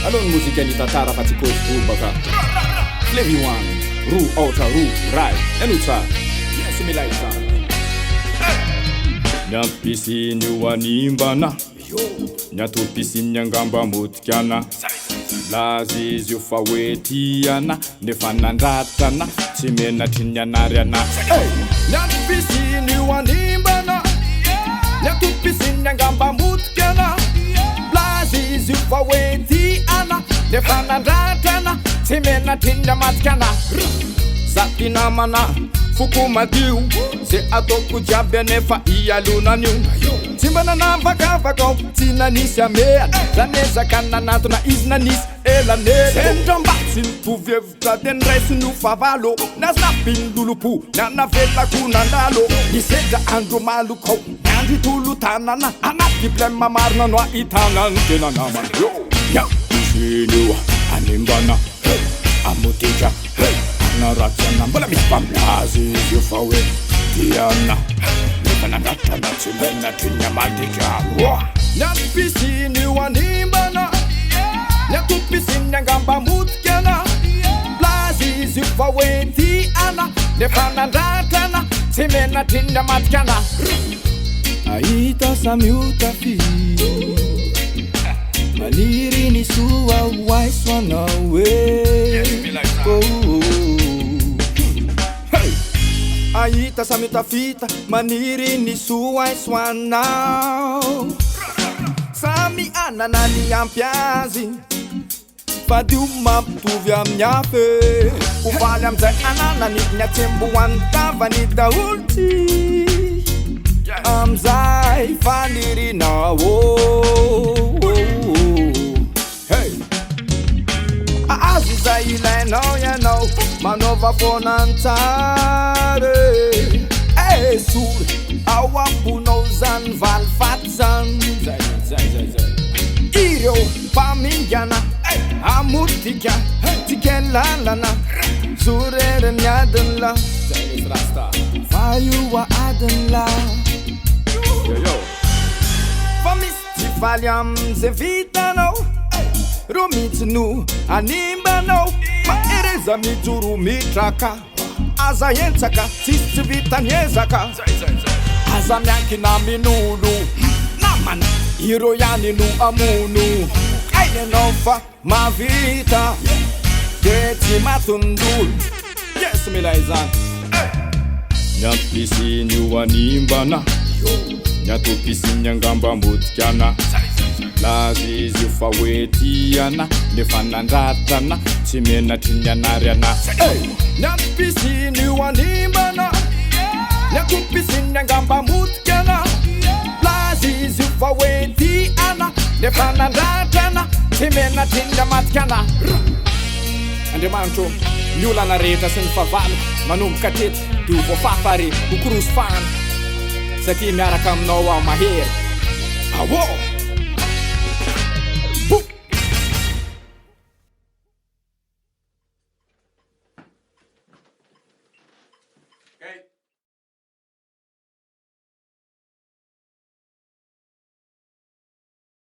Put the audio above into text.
Alon muzika ni tatara fa tsy kozy baka Flavy One Ru Ultra Ru Rai Enutra Yes milay sana Nyapisiny io animbana Nyatopisiny angamba motikana Lazy izy io fa hoe tiana nefa nandratrana tsy menatry ny anariana Nyapisiny io animbana Nyatopisiny angamba motikana Lazy izy io fa hoe tiana nefa nandratrana tsy menatry ny amatikana Zaty namana Fuku madio Se atoko jiaby nefa ialonan'io Tsy mba nanavakavaka tsy nanisy amea Zanezaka nanantona izy nanisy elanela Sendra mba tsy mitovy hevitra de niraisy no favalo Nasnapiny lolopo nanavelako nandalo Nisedra andro malokao Niandry tolo tanana Anaty diplôme marina no ahitana ny tena namana Nyapisiny io animbana Amotetra Naratsana mbola misy mpamlazy izy io fa hoe tiana nefa nandratrana tsy menatry ny amatikana Nyapisiny io animbana Nyatopisiny angamba motikana Lazy izy io fa hoe tiana nefa nandratrana tsy menatry ny amatikana Ahita samiota fi Maniry ny soa waisoanao Ahita samita fita maniry ny soa isoanao Samy anana ny ampy azy Fa dio mampitovy amin'ny afy Ovaly amizay ananany nyatsemboan'ny tavany daolty Amizay fanirinao Azo zay ilainao ianao Manova fonantsary Sory ao amponao zany valifaty zany Ireo mpamingana Amotika Tika lalana Sorery ny adiny la Fa io adiny la Fa misy tsy valy amizay vitanao Ro mitsino animbanao Mahereza mijoro mitraka Aza entsaka tsisy tsy vitany ezaka Aza miankina minolo Namana Iro ihany no amono Ainenao fa mavita De tsy matondolo Yes milay zany Nyapisiny io animbana Nyatopisiny angamba motikana Lazy izy io fa hoe tiana nefa nandratrana tsy menatry ny anariana Nyapisiny io animbana Nyatopisiny angamba motikana Lazy izy io fa hoe tiana nefa nandratrana tsy menatry ny amatikana Andriamanitro ny olana rehetra sy ny fahavaloko manomboka teto de ho voafafary ho korosy fahana Satria miaraka aminao aho mahery Awô